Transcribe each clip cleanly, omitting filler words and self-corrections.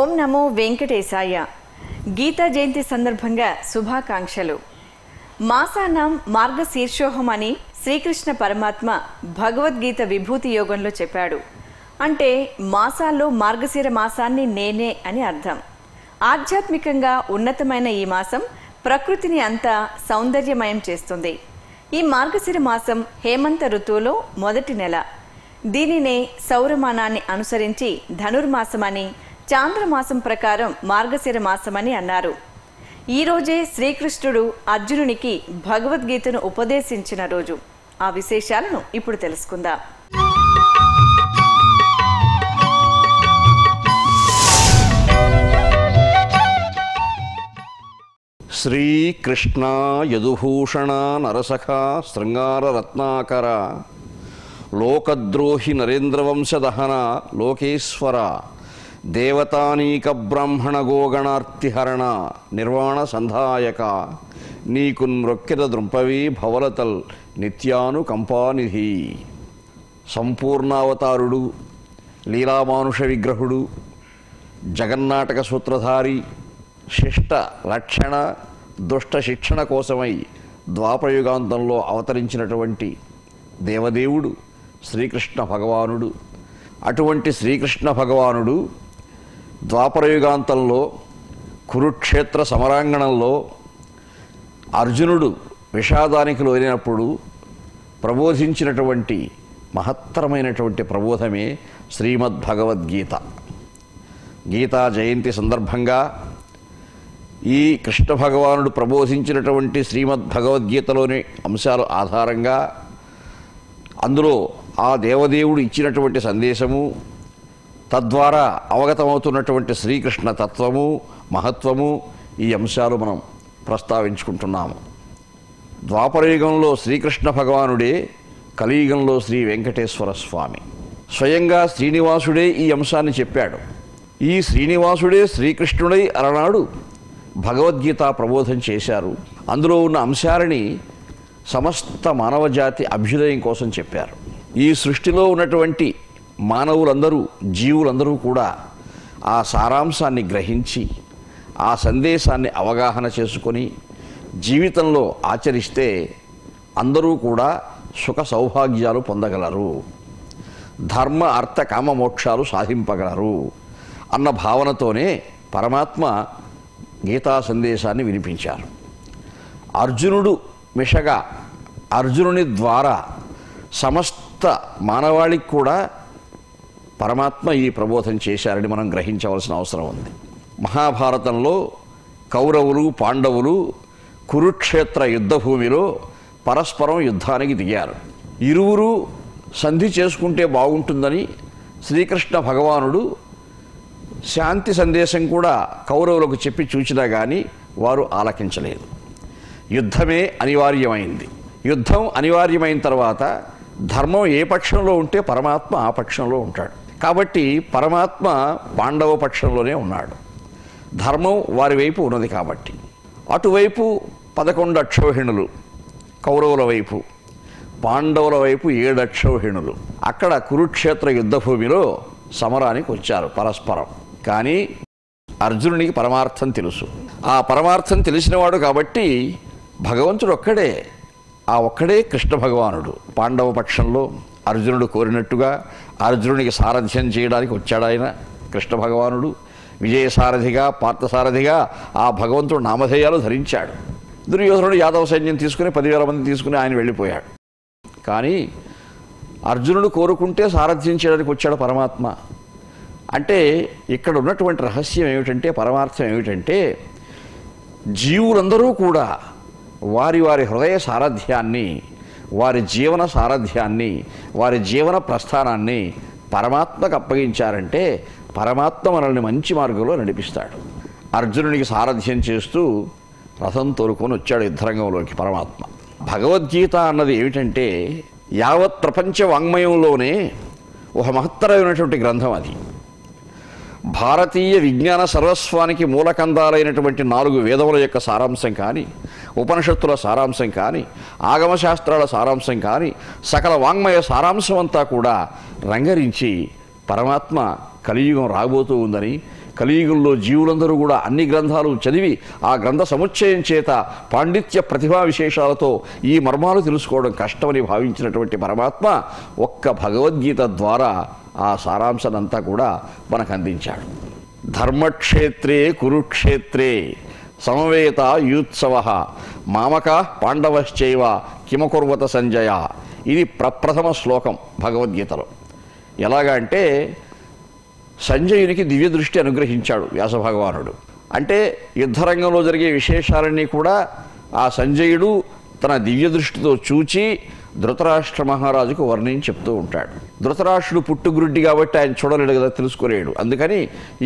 ఓం నమో వెంకటేశాయ. గీతా జయంతి సందర్భంగా శుభాకాంక్షలు. మాసానాం మార్గశీర్షోహం అని శ్రీకృష్ణ పరమాత్మ భగవద్గీత విభూతి యోగంలో చెప్పాడు. అంటే మాసాల్లో మార్గశిర మాసాన్ని నేనే అని అర్థం. ఆధ్యాత్మికంగా ఉన్నతమైన ఈ మాసం ప్రకృతిని అంతా సౌందర్యమయం చేస్తుంది. ఈ మార్గశిర మాసం హేమంత ఋతువులో మొదటి నెల. దీనినే సౌరమానాన్ని అనుసరించి ధనుర్మాసమని, చాంద్రమాసం ప్రకారం మార్గశిర మాసమని అన్నారు. ఈరోజే శ్రీకృష్ణుడు అర్జునునికి భగవద్గీతను ఉపదేశించిన రోజు. ఆ విశేషాలను ఇప్పుడు తెలుసుకుందాం. శ్రీకృష్ణ యదుభూషణ నరసఖ శృంగార రత్నాకర లోకద్రోహి నరేంద్రవంశదహన లోకేశ్వర దేవతానీక బ్రాహ్మణ గోగణార్తిహరణ నిర్వాణ సంధాయక నీకున్మృక్కిత దృంపవీ భవలతల్ నిత్యానుకంపానిధి. సంపూర్ణావతారుడు, లీలామానుష విగ్రహుడు, జగన్నాటక సూత్రధారి, శిష్ట రక్షణ దుష్ట శిక్షణ కోసమై ద్వాపరయుగాంతంలో అవతరించినటువంటి దేవదేవుడు శ్రీకృష్ణ భగవానుడు. అటువంటి శ్రీకృష్ణ భగవానుడు ద్వాపరయుగాంతంలో కురుక్షేత్ర సమరాంగణంలో అర్జునుడు విషాదానికి లోనైనప్పుడు ప్రబోధించినటువంటి మహత్తరమైనటువంటి ప్రబోధమే శ్రీమద్భగవద్గీత. గీతా జయంతి సందర్భంగా ఈ కృష్ణ భగవానుడు ప్రబోధించినటువంటి శ్రీమద్భగవద్గీతలోని అంశాల ఆధారంగా అందులో ఆ దేవదేవుడు ఇచ్చినటువంటి సందేశము, తద్వారా అవగతమవుతున్నటువంటి శ్రీకృష్ణ తత్వము, మహత్వము, ఈ అంశాలు మనం ప్రస్తావించుకుంటున్నాము. ద్వాపరయుగంలో శ్రీకృష్ణ భగవానుడే కలియుగంలో శ్రీ వెంకటేశ్వర స్వామి. స్వయంగా శ్రీనివాసుడే ఈ అంశాన్ని చెప్పాడు. ఈ శ్రీనివాసుడే శ్రీకృష్ణుడై అలనాడు భగవద్గీత ప్రబోధం చేశారు. అందులో ఉన్న అంశాలని సమస్త మానవజాతి అభ్యుదయం కోసం చెప్పారు. ఈ సృష్టిలో ఉన్నటువంటి మానవులందరూ, జీవులందరూ కూడా ఆ సారాంశాన్ని గ్రహించి ఆ సందేశాన్ని అవగాహన చేసుకొని జీవితంలో ఆచరిస్తే అందరూ కూడా సుఖ సౌభాగ్యాలు పొందగలరు, ధర్మ అర్థ కామ మోక్షాలు సాధింపగలరు అన్న భావనతోనే పరమాత్మ గీతా సందేశాన్ని వినిపించారు. అర్జునుడు మిషగా అర్జునుని ద్వారా సమస్త మానవాళికి కూడా పరమాత్మ ఈ ప్రబోధం చేశారని మనం గ్రహించవలసిన అవసరం ఉంది. మహాభారతంలో కౌరవులు పాండవులు కురుక్షేత్ర యుద్ధభూమిలో పరస్పరం యుద్ధానికి దిగారు. ఇరువురు సంధి చేసుకుంటే బాగుంటుందని శ్రీకృష్ణ భగవానుడు శాంతి సందేశం కూడా కౌరవులకు చెప్పి చూచినా కానీ వారు ఆలకించలేదు. యుద్ధమే అనివార్యమైంది. యుద్ధం అనివార్యమైన తర్వాత ధర్మం ఏ పక్షంలో ఉంటే పరమాత్మ ఆ పక్షంలో ఉంటాడు. కాబట్టి పరమాత్మ పాండవ పక్షంలోనే ఉన్నాడు. ధర్మం వారి వైపు ఉన్నది కాబట్టి అటువైపు 11 అక్షౌహిణులు కౌరవుల వైపు, పాండవుల వైపు 7 అక్షౌహిణులు. అక్కడ కురుక్షేత్ర యుద్ధభూమిలో సమరానికి వచ్చారు పరస్పరం. కానీ అర్జునునికి పరమార్థం తెలుసు. ఆ పరమార్థం తెలిసినవాడు కాబట్టి భగవంతుడు ఒక్కడే, ఆ ఒక్కడే కృష్ణ భగవానుడు పాండవ పక్షంలో అర్జునుడు కోరినట్టుగా అర్జునుడికి సారథ్యం చేయడానికి వచ్చాడు. ఆయన కృష్ణ భగవానుడు విజయసారథిగా, పార్థసారథిగా ఆ భగవంతుడు నామధేయాలు ధరించాడు. దుర్యోధనుడు యాదవ సైన్యం తీసుకుని 10,000 మంది తీసుకుని ఆయన వెళ్ళిపోయాడు. కానీ అర్జునుడు కోరుకుంటే సారథ్యం చేయడానికి వచ్చాడు పరమాత్మ. అంటే ఇక్కడ ఉన్నటువంటి రహస్యం ఏమిటంటే, పరమార్థం ఏమిటంటే, జీవులందరూ కూడా వారి వారి హృదయ సారథ్యాన్ని, వారి జీవన సారథ్యాన్ని, వారి జీవన ప్రస్థానాన్ని పరమాత్మకు అప్పగించారంటే పరమాత్మ మనల్ని మంచి మార్గంలో నడిపిస్తాడు. అర్జునునికి సారథ్యం చేస్తూ రథం తోలుకొని వచ్చాడు యుద్ధరంగంలోకి పరమాత్మ. భగవద్గీత అన్నది ఏమిటంటే యావత్ ప్రపంచ వాంగ్మయంలోనే ఒక మహత్తరమైనటువంటి గ్రంథం. అది భారతీయ విజ్ఞాన సర్వస్వానికి మూలకందాలైనటువంటి 4 వేదముల యొక్క సారాంశం కానీ, ఉపనిషత్తుల సారాంశం కానీ, ఆగమశాస్త్రాల సారాంశం కానీ, సకల వాంగ్మయ సారాంశం అంతా కూడా రంగరించి పరమాత్మ కలియుగం రాబోతూ ఉందని, కలియుగంలో జీవులందరూ కూడా అన్ని గ్రంథాలు చదివి ఆ గ్రంథ సముచ్చయం చేత పాండిత్య ప్రతిభా విశేషాలతో ఈ మర్మాలు తెలుసుకోవడం కష్టమని భావించినటువంటి పరమాత్మ ఒక్క భగవద్గీత ద్వారా ఆ సారాంశానంతా కూడా మనకు అందించాడు. ధర్మక్షేత్రే కురుక్షేత్రే సమవేత యూత్సవ మామక పాండవశ్చైవ కిమకుర్వత సంజయ. ఇది ప్రప్రథమ శ్లోకం భగవద్గీతలో. ఎలాగా అంటే సంజయునికి దివ్య దృష్టి అనుగ్రహించాడు వ్యాసభగవానుడు. అంటే యుద్ధరంగంలో జరిగే విశేషాలన్నీ కూడా ఆ సంజయుడు తన దివ్య దృష్టితో చూచి ధృతరాష్ట్ర మహారాజుకు వర్ణించి చెప్తూ ఉంటాడు. ధృతరాష్ట్రుడు పుట్టుగురుడ్డి కాబట్టి ఆయన చూడలేడు కదా, తెలుసుకోలేడు. అందుకని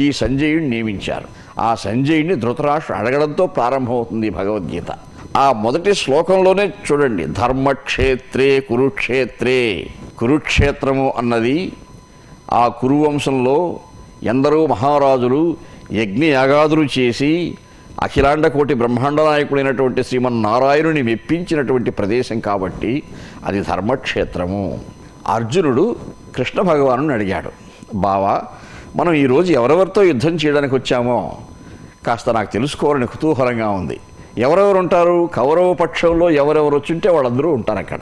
ఈ సంజయుడిని నియమించారు. ఆ సంజయుడిని ధృతరాష్ట్రుడు అడగడంతో ప్రారంభమవుతుంది భగవద్గీత. ఆ మొదటి శ్లోకంలోనే చూడండి, ధర్మక్షేత్రే కురుక్షేత్రే. కురుక్షేత్రము అన్నది ఆ కురువంశంలో ఎందరో మహారాజులు యజ్ఞయాగాదులు చేసి అఖిలాండ కోటి బ్రహ్మాండ నాయకుడైనటువంటి శ్రీమన్నారాయణుని మెప్పించినటువంటి ప్రదేశం కాబట్టి అది ధర్మక్షేత్రము. అర్జునుడు కృష్ణ భగవాను అడిగాడు, బావా మనం ఈరోజు ఎవరెవరితో యుద్ధం చేయడానికి వచ్చామో కాస్త నాకు తెలుసుకోవాలని కుతూహలంగా ఉంది. ఎవరెవరు ఉంటారు? కౌరవ పక్షంలో ఎవరెవరు వచ్చుంటే వాళ్ళందరూ ఉంటారు అక్కడ.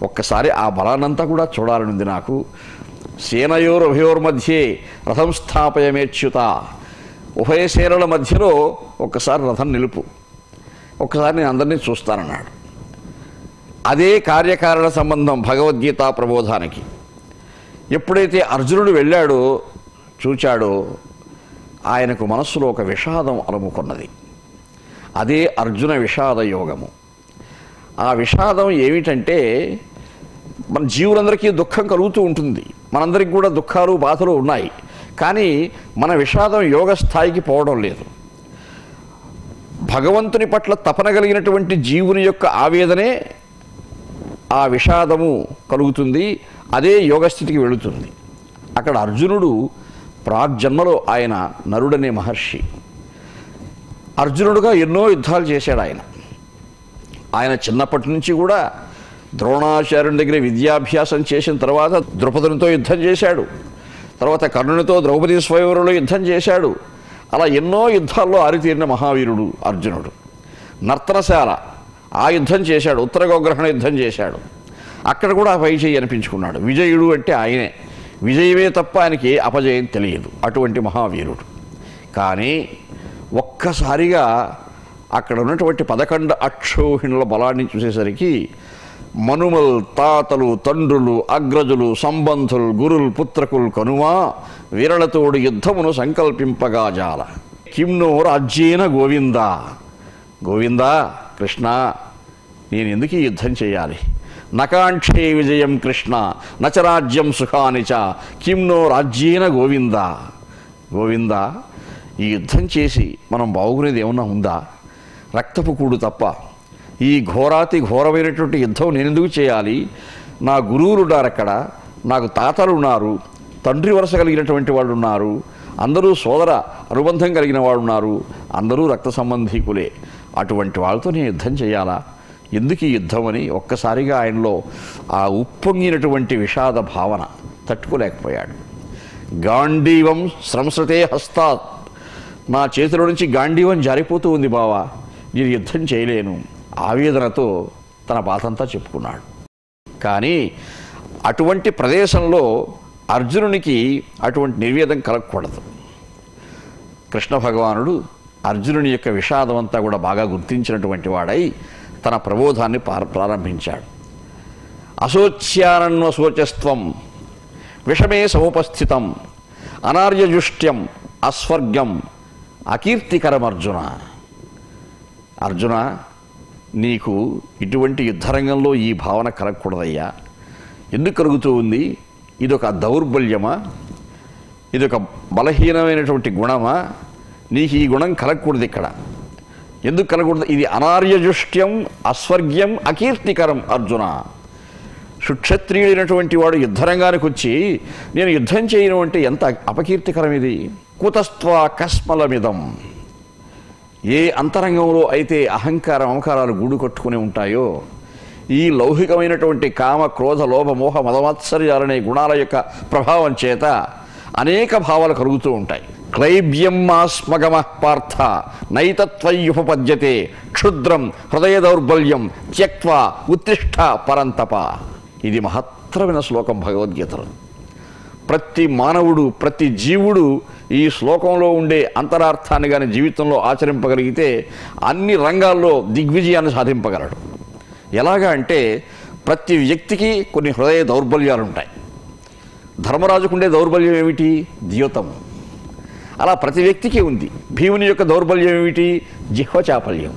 ఒక్కసారి ఆ బలాన్నంతా కూడా చూడాలని ఉంది నాకు. సేనయోరుభయోర్మధ్యే రథం స్థాపయమేచ్యుత. ఉభయ సేనల మధ్యలో ఒక్కసారి రథం నిలుపు, ఒక్కసారి నేను అందరినీ చూస్తానన్నాడు. అదే కార్యకారణ సంబంధం భగవద్గీతా ప్రబోధానికి. ఎప్పుడైతే అర్జునుడు వెళ్ళాడో చూచాడో ఆయనకు మనస్సులో ఒక విషాదం అలుముకున్నది. అదే అర్జున విషాద యోగము. ఆ విషాదం ఏమిటంటే, మన జీవులందరికీ దుఃఖం కలుగుతూ ఉంటుంది, మనందరికీ కూడా దుఃఖాలు బాధలు ఉన్నాయి. కానీ మన విషాదం యోగ స్థాయికి పోవడం లేదు. భగవంతుని పట్ల తపన కలిగినటువంటి జీవుని యొక్క ఆవేదనే ఆ విషాదము కలుగుతుంది, అదే యోగస్థితికి వెళుతుంది. అక్కడ అర్జునుడు ప్రాగ్జన్మలో ఆయన నరుడనే మహర్షి. అర్జునుడుగా ఎన్నో యుద్ధాలు చేశాడు ఆయన చిన్నప్పటి నుంచి కూడా ద్రోణాచార్యుని దగ్గర విద్యాభ్యాసం చేసిన తర్వాత ద్రుపదునితో యుద్ధం చేశాడు. తర్వాత కర్ణునితో ద్రౌపదీ స్వయంవరంలో యుద్ధం చేశాడు. అలా ఎన్నో యుద్ధాల్లో ఆరితీరిన మహావీరుడు అర్జునుడు. నర్తనశాల ఆ యుద్ధం చేశాడు, ఉత్తరగోగ్రహణ యుద్ధం చేశాడు. అక్కడ కూడా పై చేయి అనిపించుకున్నాడు. విజయుడు అంటే ఆయనే, విజయమే తప్ప ఆయనకి అపజయం తెలియదు, అటువంటి మహావీరుడు. కానీ ఒక్కసారిగా అక్కడ ఉన్నటువంటి 11 అక్షోహిణుల బలాన్ని చూసేసరికి మనుమల్ తాతలు తండ్రులు అగ్రజులు సంబంధులు గురుల్ పుత్రకులు కనుమా వీరలతోడు యుద్ధమును సంకల్పింపగా జాల. కిమ్నో రాజ్యేన గోవిందా. గోవిందా కృష్ణ, నేను ఎందుకు ఈ యుద్ధం చేయాలి? నకాంక్షే విజయం కృష్ణ నచరాజ్యం సుఖానిచ కిమ్నో రాజ్యేన గోవిందా. గోవిందా, ఈ యుద్ధం చేసి మనం బాగుకునేది ఏమన్నా ఉందా? రక్తపు కూడు తప్ప. ఈ ఘోరాతి ఘోరమైనటువంటి యుద్ధం నేను ఎందుకు చేయాలి? నా గురువులు ఉన్నారు అక్కడ, నాకు తాతలు ఉన్నారు, తండ్రి వరుస కలిగినటువంటి వాళ్ళు ఉన్నారు, అందరూ సోదర అనుబంధం కలిగిన వాళ్ళు ఉన్నారు, అందరూ రక్త సంబంధీకులే. అటువంటి వాళ్ళతో నేను యుద్ధం చేయాలా? ఎందుకు ఈ యుద్ధం అని ఒక్కసారిగా ఆయనలో ఆ ఉప్పొంగినటువంటి విషాద భావన తట్టుకోలేకపోయాడు. గాంధీవం సంస్రతే హస్తాత్. నా చేతిలో నుంచి గాంధీవం జారిపోతూ ఉంది బావా, నేను యుద్ధం చేయలేను. ఆవేదనతో తన బాధంతా చెప్పుకున్నాడు. కానీ అటువంటి ప్రదేశంలో అర్జునునికి అటువంటి నిర్వేదం కలగకూడదు. కృష్ణ భగవానుడు అర్జునుని యొక్క విషాదం అంతా కూడా బాగా గుర్తించినటువంటి వాడై తన ప్రబోధాన్ని ప్రారంభించాడు. అశోచ్యానన్వశోచస్త్వం విషమే సముపస్థితం అనార్యజుష్ట్యం అస్వర్గం అకీర్తికరం అర్జున. అర్జున, నీకు ఇటువంటి యుద్ధరంగంలో ఈ భావన కలగకూడదయ్యా. ఎందుకు కలుగుతూ ఉంది? ఇదొక దౌర్బల్యమా? ఇదొక బలహీనమైనటువంటి గుణమా? నీకు ఈ గుణం కలగకూడదు ఇక్కడ. ఎందుకు కలగకూడదు? ఇది అనార్యజుష్ట్యం అస్వర్గ్యం అకీర్తికరం అర్జున. సుక్షత్రియుడైనటువంటి వాడు యుద్ధరంగానికి వచ్చి నేను యుద్ధం చేయను అంటే ఎంత అపకీర్తికరం ఇది. కుతస్త్వా కస్మలమిదం. ఏ అంతరంగంలో అయితే అహంకారం మమకారాలు గూడు కట్టుకుని ఉంటాయో, ఈ లౌకికమైనటువంటి కామ క్రోధ లోభ మోహ మదమాత్సర్యాలనే గుణాల యొక్క ప్రభావం చేత అనేక భావాలు కలుగుతూ ఉంటాయి. క్లైబ్యం మాస్మగమ పార్థ నైతత్వయుపపద్యతే క్షుద్రం హృదయ దౌర్బల్యం త్యక్వా ఉత్తిష్ట పరంతప. ఇది మహత్తరమైన శ్లోకం భగవద్గీతలో. ప్రతి మానవుడు, ప్రతి జీవుడు ఈ శ్లోకంలో ఉండే అంతరార్థాన్ని కానీ జీవితంలో ఆచరింపగలిగితే అన్ని రంగాల్లో దిగ్విజయాన్ని సాధింపగలడు. ఎలాగా అంటే ప్రతి వ్యక్తికి కొన్ని హృదయ దౌర్బల్యాలు ఉంటాయి. ధర్మరాజుకుండే దౌర్బల్యం ఏమిటి? ద్యోతం. అలా ప్రతి వ్యక్తికి ఉంది. భీముని యొక్క దౌర్బల్యం ఏమిటి? జిహ్వ చాపల్యం.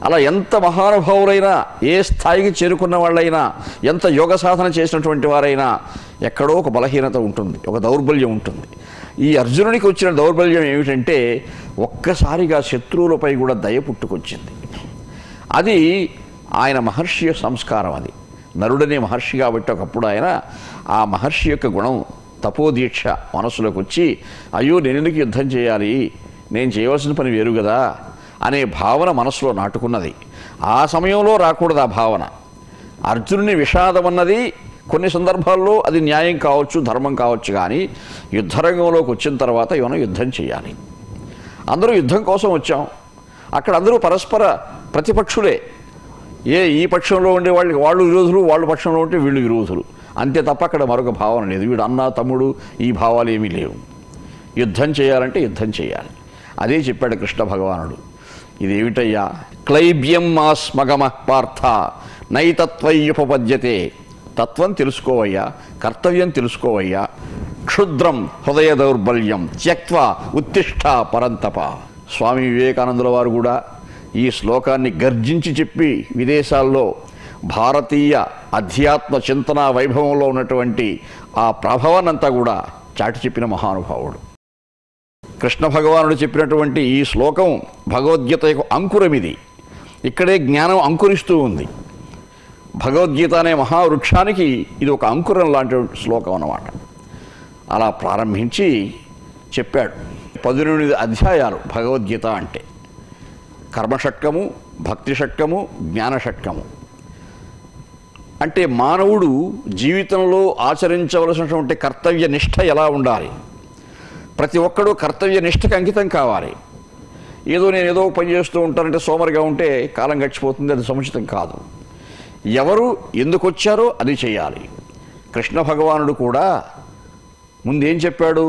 అలా ఎంత మహానుభావులైనా, ఏ స్థాయికి చేరుకున్న వాళ్ళైనా, ఎంత యోగ సాధన చేసినటువంటి వారైనా ఎక్కడో ఒక బలహీనత ఉంటుంది, ఒక దౌర్బల్యం ఉంటుంది. ఈ అర్జునునికి వచ్చిన దౌర్బల్యం ఏమిటంటే ఒక్కసారిగా శత్రువులపై కూడా దయ పుట్టుకొచ్చింది. అది ఆయన మహర్షి సంస్కారం. అది నరుడనే మహర్షి కాబట్టి ఒకప్పుడు ఆయన ఆ మహర్షి యొక్క గుణం, తపోదీక్ష మనసులోకి వచ్చి అయ్యో నేను ఎందుకు యుద్ధం చేయాలి, నేను చేయవలసిన పని వేరు కదా అనే భావన మనసులో నాటుకున్నది. ఆ సమయంలో రాకూడదు ఆ భావన. అర్జునుని విషాదం అన్నది కొన్ని సందర్భాల్లో అది న్యాయం కావచ్చు, ధర్మం కావచ్చు, కానీ యుద్ధరంగంలోకి వచ్చిన తర్వాత ఏమైనా యుద్ధం చేయాలి. అందరూ యుద్ధం కోసం వచ్చాం. అక్కడ అందరూ పరస్పర ప్రతిపక్షులే. ఈ పక్షంలో ఉండే వాళ్ళు విరోధులు, వాళ్ళ పక్షంలో ఉంటే వీళ్ళు విరోధులు, అంతే తప్ప అక్కడ మరొక భావన లేదు. వీడు అన్న తమ్ముడు ఈ భావాలు ఏమీ లేవు. యుద్ధం చేయాలంటే యుద్ధం చేయాలి. అదే చెప్పాడు కృష్ణ భగవానుడు. ఇదేమిటయ్యా? క్లైబ్యం మాస్మగమ పార్థ నైతత్వయుపపద్యతే. తత్వం తెలుసుకోవయ్యా, కర్తవ్యం తెలుసుకోవయ్యా. క్షుద్రం హృదయ దౌర్బల్యం త్యక్వా ఉత్తిష్ట పరంతప. స్వామి వివేకానందుల వారు కూడా ఈ శ్లోకాన్ని గర్జించి చెప్పి విదేశాల్లో భారతీయ అధ్యాత్మ చింతన వైభవంలో ఉన్నటువంటి ఆ ప్రభావాన్నంతా కూడా చాటి చెప్పిన మహానుభావుడు. కృష్ణ భగవానుడు చెప్పినటువంటి ఈ శ్లోకం భగవద్గీత యొక్క అంకురం. ఇది ఇక్కడే జ్ఞానం అంకురిస్తూ ఉంది. భగవద్గీత అనే మహావృక్షానికి ఇది ఒక అంకురం లాంటి శ్లోకం అన్నమాట. అలా ప్రారంభించి చెప్పాడు. 18 అధ్యాయాలు భగవద్గీత అంటే. కర్మషట్కము, భక్తి షట్కము, జ్ఞాన షట్కము. అంటే మానవుడు జీవితంలో ఆచరించవలసినటువంటి కర్తవ్య నిష్ఠ ఎలా ఉండాలి, ప్రతి ఒక్కడూ కర్తవ్య నిష్ఠకి అంకితం కావాలి. నేను ఏదో పని చేస్తూ ఉంటానంటే సోమరిగా ఉంటే కాలం గడిచిపోతుంది, అది సముచితం కాదు. ఎవరు ఎందుకు వచ్చారో అది చేయాలి. కృష్ణ భగవానుడు కూడా ముందేం చెప్పాడు?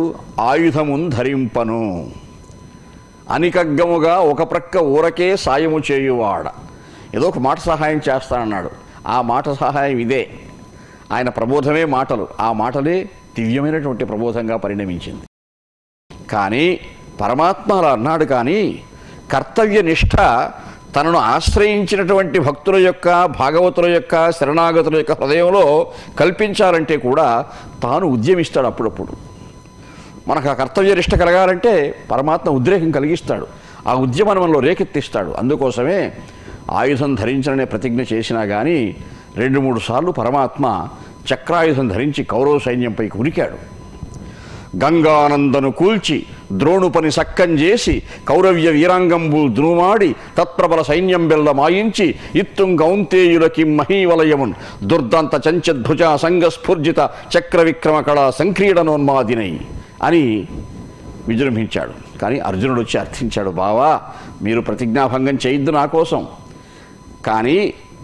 ఆయుధమున్ ధరింపను అనికగ్గముగా ఒక ప్రక్క ఊరకే సాయము చేయువాడ. ఏదో ఒక మాట సహాయం చేస్తానన్నాడు. ఆ మాట సహాయం ఇదే. ఆయన ప్రబోధమే మాటలు. ఆ మాటలే దివ్యమైనటువంటి ప్రబోధంగా పరిణమించింది. కానీ పరమాత్మ అలా అన్నాడు. కానీ కర్తవ్య నిష్ఠ తనను ఆశ్రయించినటువంటి భక్తుల యొక్క, భాగవతుల యొక్క, శరణాగతుల యొక్క హృదయంలో కల్పించాలంటే కూడా తాను ఉద్యమిస్తాడు. అప్పుడప్పుడు మనకు ఆ కర్తవ్య నిష్ఠ కలగాలంటే పరమాత్మ ఉద్రేకం కలిగిస్తాడు. ఆ ఉద్యమాన్ని మనలో రేకెత్తిస్తాడు. అందుకోసమే ఆయుధం ధరించననే ప్రతిజ్ఞ చేసినా కానీ 2-3 సార్లు పరమాత్మ చక్రాయుధం ధరించి కౌరవ సైన్యంపైకి ఉరికాడు. గంగానందను కూల్చి ద్రోణుపని సక్కం చేసి కౌరవ్య వీరాంగంబు ద్రుమాడి తత్ప్రబల సైన్యం బెల్ల మాయించి ఇత్తుంగౌంతేయులకి మహీవలయమున్ దుర్దాంత చంచద్భుజ సంగస్ఫూర్జిత చక్ర విక్రమ కళా సంక్రీడనోన్మాదినై అని విజృంభించాడు. కానీ అర్జునుడు వచ్చి అర్థించాడు, బావా మీరు ప్రతిజ్ఞాభంగం చేయొద్దు నా కోసం. కానీ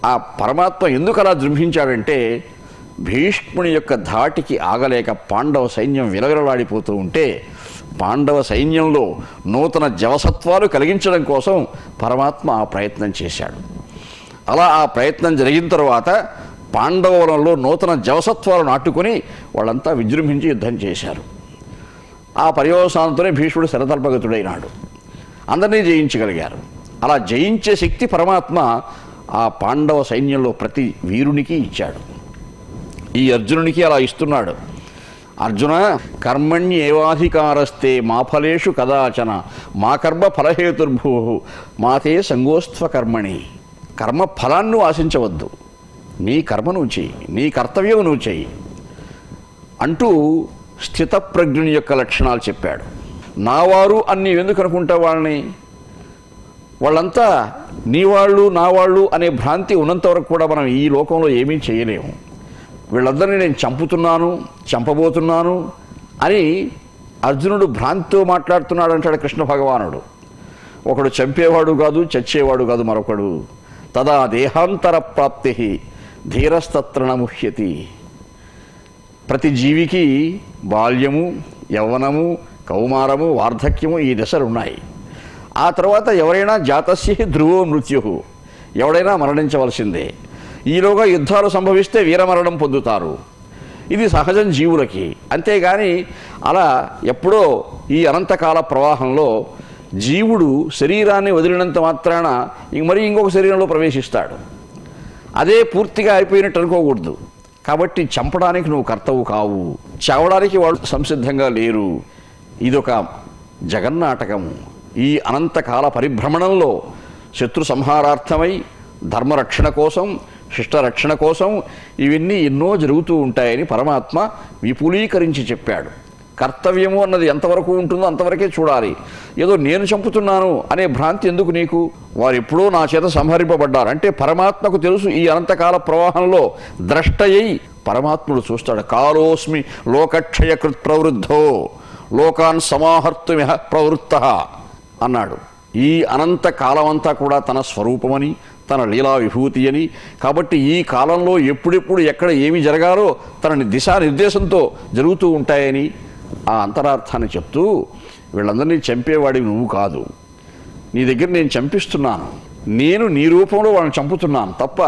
ఆ పరమాత్మ ఎందుకు అలా జృంభించాడంటే భీష్ముని యొక్క ధాటికి ఆగలేక పాండవ సైన్యం విలవిలలాడిపోతూ ఉంటే పాండవ సైన్యంలో నూతన జవసత్వాలు కలిగించడం కోసం పరమాత్మ ఆ ప్రయత్నం చేశాడు. అలా ఆ ప్రయత్నం జరిగిన తర్వాత పాండవులలో నూతన జవసత్వాలు నాటుకొని వాళ్ళంతా విజృంభించి యుద్ధం చేశారు. ఆ పర్యవసానంతోనే భీష్ముడు శరతల్పగతుడైనాడు. అందరినీ జయించగలిగారు. అలా జయించే శక్తి పరమాత్మ ఆ పాండవ సైన్యంలో ప్రతి వీరునికి ఇచ్చాడు. ఈ అర్జునునికి అలా ఇస్తున్నాడు. అర్జున కర్మణ్యేవాధికారస్తే మా ఫలేషు కదాచన మా కర్మ ఫలహేతుర్భూ మాతే సంగోస్త్వ కర్మణి. కర్మ ఫలాన్ని నువ్వు ఆశించవద్దు, నీ కర్మ నువ్వు చెయ్యి, నీ కర్తవ్యం నువ్వు చెయ్యి అంటూ స్థితప్రజ్ఞుని యొక్క లక్షణాలు చెప్పాడు. నావారు అని నీవెందుకు అనుకుంటావు? వాళ్ళంతా నీ వాళ్ళు నా వాళ్ళు అనే భ్రాంతి ఉన్నంతవరకు కూడా మనం ఈ లోకంలో ఏమీ చేయలేము. వీళ్ళందరినీ నేను చంపుతున్నాను, చంపబోతున్నాను అని అర్జునుడు భ్రాంతితో మాట్లాడుతున్నాడు అంటాడు కృష్ణ భగవానుడు. ఒకడు చంపేవాడు కాదు, చచ్చేవాడు కాదు మరొకడు. తదా దేహాంతర ప్రాప్తి ధీరస్తత్ర నముహ్యతి. ప్రతి జీవికి బాల్యము, యవ్వనము, కౌమారము, వార్ధక్యము ఈ దశలు ఉన్నాయి. ఆ తర్వాత ఎవరైనా జాతస్య ధ్రువో మృత్యు, ఎవడైనా మరణించవలసిందే. ఈలోగా యుద్ధాలు సంభవిస్తే వీరమరణం పొందుతారు. ఇది సహజం జీవులకి. అంతేగాని అలా ఎప్పుడో ఈ అనంతకాల ప్రవాహంలో జీవుడు శరీరాన్ని వదిలినంత మాత్రాన మరి ఇంకొక శరీరంలో ప్రవేశిస్తాడు. అదే పూర్తిగా అయిపోయినట్టు అనుకోకూడదు. కాబట్టి చంపడానికి నువ్వు కర్తవు కావు, చావడానికి వాళ్ళు సంసిద్ధంగా లేరు. ఇదొక జగన్నాటకము. ఈ అనంతకాల పరిభ్రమణంలో శత్రు సంహారార్థమై ధర్మరక్షణ కోసం, శిష్టరక్షణ కోసం ఇవన్నీ ఎన్నో జరుగుతూ ఉంటాయని పరమాత్మ విపులీకరించి చెప్పాడు. కర్తవ్యము అన్నది ఎంతవరకు ఉంటుందో అంతవరకే చూడాలి. ఏదో నేను చంపుతున్నాను అనే భ్రాంతి ఎందుకు నీకు? వారు ఎప్పుడో నా చేత సంహరింపబడ్డారు అంటే పరమాత్మకు తెలుసు ఈ అనంతకాల ప్రవాహంలో ద్రష్టయ్యి పరమాత్ముడు చూస్తాడు. కాలోస్మి లోకక్షయకృత్ ప్రవృద్ధో లోకాన్ సమాహర్తుమిహ ప్రవృత్త అన్నాడు. ఈ అనంత కాలమంతా కూడా తన స్వరూపమని, తన లీలా విభూతి అని, కాబట్టి ఈ కాలంలో ఎప్పుడెప్పుడు ఎక్కడ ఏమి జరగాలో తన దిశానిర్దేశంతో జరుగుతూ ఉంటాయని ఆ అంతరార్థాన్ని చెప్తూ, వీళ్ళందరినీ చంపేవాడివి నువ్వు కాదు, నీ దగ్గర నేను చంపిస్తున్నాను, నేను నీ రూపంలో వాళ్ళని చంపుతున్నాను తప్ప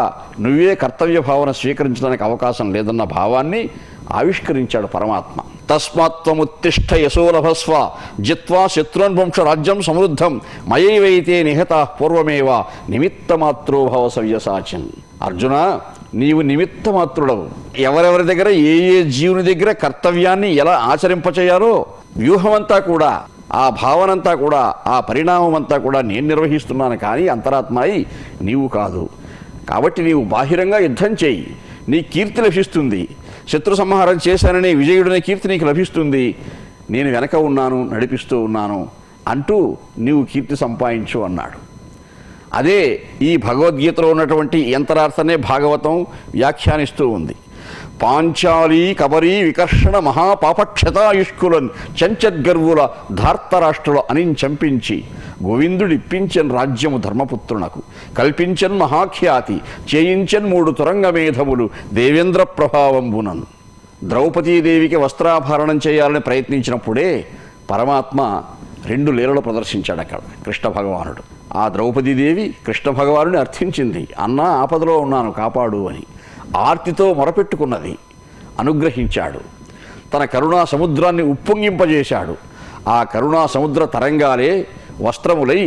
నువ్వే కర్తవ్య భావన స్వీకరించడానికి అవకాశం లేదన్న భావాన్ని ఆవిష్కరించాడు పరమాత్మ. తస్మాత్వముత్తిష్ట యశోలభస్వ జిత్వా శత్రున్వంశ రాజ్యం సమృద్ధం మయైవైతే నిహత పూర్వమేవ నిమిత్తమాత్రో భవ సవ్యసాచన్. అర్జున, నీవు నిమిత్తమాత్రుడవు. ఎవరెవరి దగ్గర ఏ ఏ జీవుని దగ్గర కర్తవ్యాన్ని ఎలా ఆచరింపచేయాలో వ్యూహమంతా కూడా, ఆ భావనంతా కూడా, ఆ పరిణామమంతా కూడా నేను నిర్వహిస్తున్నాను, కానీ అంతరాత్మాయి నీవు కాదు. కాబట్టి నీవు బాహిరంగా యుద్ధం చేయి, నీ కీర్తి లభిస్తుంది. శత్రు సంహారం చేశాననే విజయుడనే కీర్తి నీకు లభిస్తుంది. నేను వెనక ఉన్నాను, నడిపిస్తూ ఉన్నాను అంటూ నీవు కీర్తి సంపాదించు అన్నాడు. అదే ఈ భగవద్గీతలో ఉన్నటువంటి యంత్రార్థనే భాగవతం వ్యాఖ్యానిస్తూ ఉంది. పాంచాలీ కబరీ వికర్షణ మహాపాపక్షతాయుష్కులన్ చంచద్గర్వుల ధార్తరాష్ట్రుల అనించంపించి గోవిందుడిప్పించన్ రాజ్యము ధర్మపుత్రునకు కల్పించన్ మహాఖ్యాతి చేయించన్ 3 తురంగమేధములు దేవేంద్ర ప్రభావంబునన్. ద్రౌపదీదేవికి వస్త్రాభరణం చేయాలని ప్రయత్నించినప్పుడే పరమాత్మ 2 లీలలు ప్రదర్శించాడు అక్కడ కృష్ణ భగవానుడు. ఆ ద్రౌపదీదేవి కృష్ణ భగవానుని అర్థించింది, అన్నా ఆపదలో ఉన్నాను కాపాడు అని. ఆర్తితో మొరపెట్టుకున్నది, అనుగ్రహించాడు. తన కరుణా సముద్రాన్ని ఉప్పొంగింపజేశాడు. ఆ కరుణా సముద్ర తరంగాలే వస్త్రములై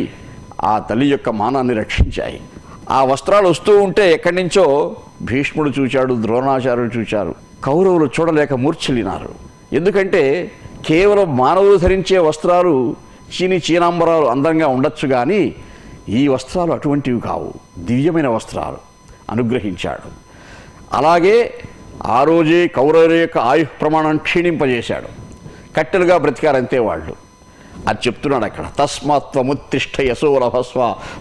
ఆ తల్లి యొక్క మానాన్ని రక్షించాయి. ఆ వస్త్రాలు వస్తూ ఉంటే ఎక్కడి నుంచో భీష్ముడు చూచాడు, ద్రోణాచార్యుడు చూచారు. కౌరవులు చూడలేక మూర్ఛలినారు. ఎందుకంటే కేవలం మానవులు ధరించే వస్త్రాలు చీనాంబరాలు అందంగా ఉండొచ్చు, కానీ ఈ వస్త్రాలు అటువంటివి కావు, దివ్యమైన వస్త్రాలు అనుగ్రహించాడు. అలాగే ఆ రోజే కౌరవుల యొక్క ఆయుః ప్రమాణం క్షీణింపజేశాడు. కట్టెలుగా బ్రతికారంతే వాళ్ళు. అది చెప్తున్నాడు అక్కడ. తస్మాత్వముత్తిష్ట యశోలభస్వ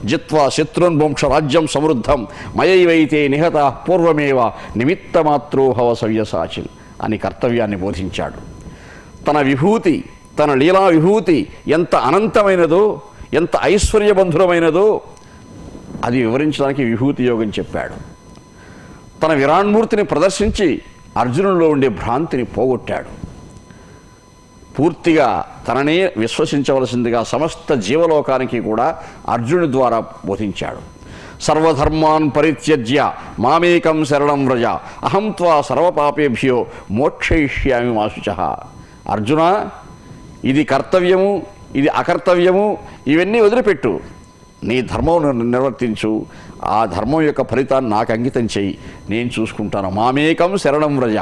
జిత్వా శత్రున్వంశ రాజ్యం సమృద్ధం మయైవైతే నిహత పూర్వమేవ నిమిత్తమాత్రో భవ సవ్యసాచిన్ అని కర్తవ్యాన్ని బోధించాడు. తన విభూతి, తన లీలా విభూతి ఎంత అనంతమైనదో, ఎంత ఐశ్వర్యబంధురమైనదో అది వివరించడానికి విభూతి యోగం చెప్పాడు. తన విరాన్మూర్తిని ప్రదర్శించి అర్జునుడిలో ఉండే భ్రాంతిని పోగొట్టాడు. పూర్తిగా తననే విశ్వసించవలసిందిగా సమస్త జీవలోకానికి కూడా అర్జునుడి ద్వారా బోధించాడు. సర్వధర్మాన్ పరిత్యజ్య మామేకం శరణం వ్రజ అహం త్వా సర్వపాపేభ్యో మోక్షయిష్యామి మా శుచః. అర్జున, ఇది కర్తవ్యము, ఇది అకర్తవ్యము, ఇవన్నీ వదిలిపెట్టు, నీ ధర్మం నిర్వర్తించు, ఆ ధర్మం యొక్క ఫలితాన్ని నాకు అంకితం చెయ్యి, నేను చూసుకుంటాను. మామేకం శరణం వ్రజ,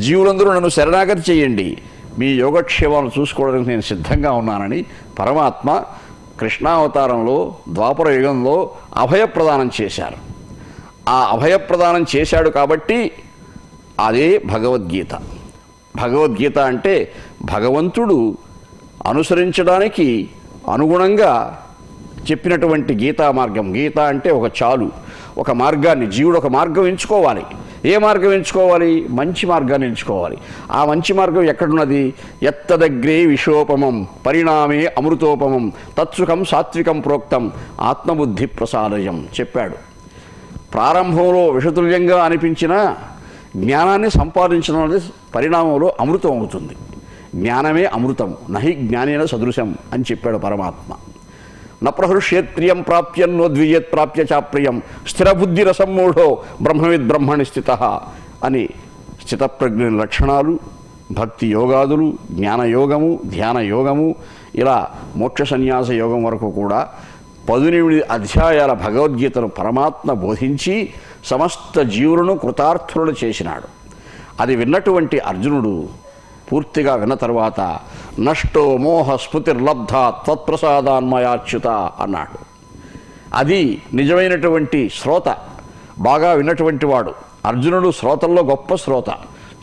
జీవులందరూ నన్ను శరణాగతి చేయండి, మీ యోగక్షేమాలను చూసుకోవడానికి నేను సిద్ధంగా ఉన్నానని పరమాత్మ కృష్ణావతారంలో ద్వాపర యుగంలో అభయప్రదానం చేశారు. ఆ అభయప్రదానం చేశాడు కాబట్టి అదే భగవద్గీత. భగవద్గీత అంటే భగవంతుడు అనుసరించడానికి అనుగుణంగా చెప్పినటువంటి గీతా మార్గం. గీత అంటే ఒక చాలు, ఒక మార్గాన్ని, జీవుడు ఒక మార్గం ఎంచుకోవాలి. ఏ మార్గం ఎంచుకోవాలి? మంచి మార్గాన్ని ఎంచుకోవాలి. ఆ మంచి మార్గం ఎక్కడున్నది? ఎత్తదగ్రే విషోపమం పరిణామే అమృతోపమం తత్సుఖం సాత్వికం ప్రోక్తం ఆత్మబుద్ధి ప్రసాదయం చెప్పాడు. ప్రారంభంలో విషతుల్యంగా అనిపించిన జ్ఞానాన్ని సంపాదించడం అనేది పరిణామంలో అమృతం అవుతుంది. జ్ఞానమే అమృతం, నహి జ్ఞానేన సదృశం అని చెప్పాడు పరమాత్మ. నప్రహృష్యేత్ ప్రియం ప్రాప్యం నోద్వియేత్ ప్రాప్య చాప్రియం స్థిరబుద్ధిరసమ్మూఢో బ్రహ్మవిద్ బ్రహ్మణి స్థిత అని స్థితప్రజ్ఞ లక్షణాలు, భక్తి యోగాదులు, జ్ఞానయోగము, ధ్యాన యోగము, ఇలా మోక్ష సన్యాస యోగం వరకు కూడా 18 అధ్యాయాల భగవద్గీతను పరమాత్మ బోధించి సమస్త జీవులను కృతార్థులను చేసినాడు. అది విన్నటువంటి అర్జునుడు పూర్తిగా విన్న తర్వాత నష్టో మోహ స్మృతిర్లబ్ధ త్వత్ప్రసాదాన్మయాచ్యుత అన్నాడు. అది నిజమైనటువంటి శ్రోత, బాగా విన్నటువంటి వాడు. అర్జునుడు శ్రోతల్లో గొప్ప శ్రోత.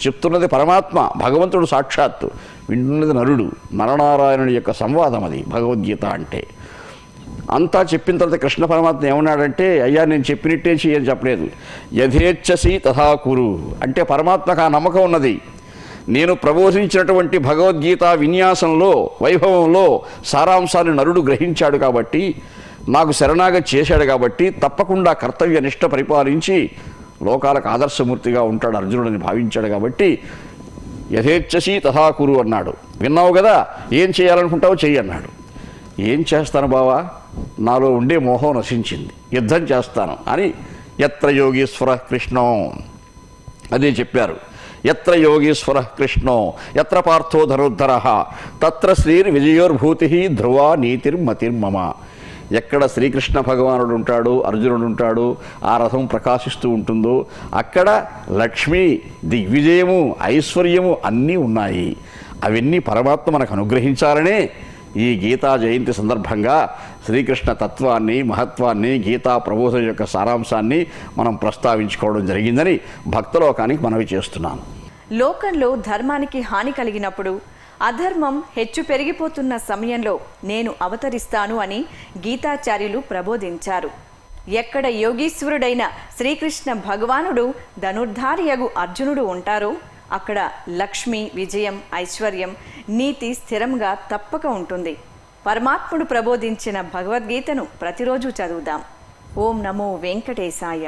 చెప్తున్నది పరమాత్మ, భగవంతుడు సాక్షాత్తు, వింటున్నది నరుడు. నరనారాయణుడి యొక్క సంవాదం అది భగవద్గీత అంటే. అంతా చెప్పిన తర్వాత కృష్ణ పరమాత్మ ఏమన్నాడంటే, అయ్యా నేను చెప్పినట్టే చెయ్యని చెప్పలేదు. యథేచ్ఛసి తథా కురు అంటే పరమాత్మకు ఆ నమ్మకం ఉన్నది. నేను ప్రబోధించినటువంటి భగవద్గీత విన్యాసంలో, వైభవంలో సారాంశాన్ని నరుడు గ్రహించాడు కాబట్టి, నాకు శరణాగతి చేశాడు కాబట్టి తప్పకుండా కర్తవ్య నిష్ట పరిపాలించి లోకాలకు ఆదర్శమూర్తిగా ఉంటాడు అర్జునుడని భావించాడు కాబట్టి యథేచ్ఛసి తథా కురు అన్నాడు. విన్నావు కదా, ఏం చేయాలనుకుంటావో చెయ్యి అన్నాడు. ఏం చేస్తాను బావా, నాలో ఉండే మోహం నశించింది, యుద్ధం చేస్తాను అని యత్ర యోగీశ్వర కృష్ణో అదే చెప్పారు. యత్ర యోగీశ్వర కృష్ణో యత్ర పార్థో ధనుర్ధర తత్ర శ్రీర్ విజయోర్భూతి ధ్రువా నీతిర్మతిర్మమ. ఎక్కడ శ్రీకృష్ణ భగవానుడు ఉంటాడు, అర్జునుడు ఉంటాడు, ఆ రథం ప్రకాశిస్తూ ఉంటుందో అక్కడ లక్ష్మి, దిగ్విజయము, ఐశ్వర్యము అన్నీ ఉన్నాయి. అవన్నీ పరమాత్మ మనకు అనుగ్రహించాలనే ఈ గీతా జయంతి సందర్భంగా శ్రీకృష్ణ తత్వాన్ని, మహత్వాన్ని, గీతా ప్రబోధన యొక్క సారాంశాన్ని మనం ప్రస్తావించుకోవడం జరిగిందని భక్తలోకానికి మనవి చేస్తున్నాను. లోకంలో ధర్మానికి హాని కలిగినప్పుడు, అధర్మం హెచ్చు పెరిగిపోతున్న సమయంలో నేను అవతరిస్తాను అని గీతాచార్యులు ప్రబోధించారు. ఎక్కడ యోగీశ్వరుడైన శ్రీకృష్ణ భగవానుడు ధనుర్ధారియగు అర్జునుడు ఉంటారో అక్కడ లక్ష్మి, విజయం, ఐశ్వర్యం, నీతి స్థిరంగా తప్పక ఉంటుంది. పరమాత్ముడు ప్రబోధించిన భగవద్గీతను ప్రతిరోజు చదువుదాం. ఓం నమో వెంకటేశాయ.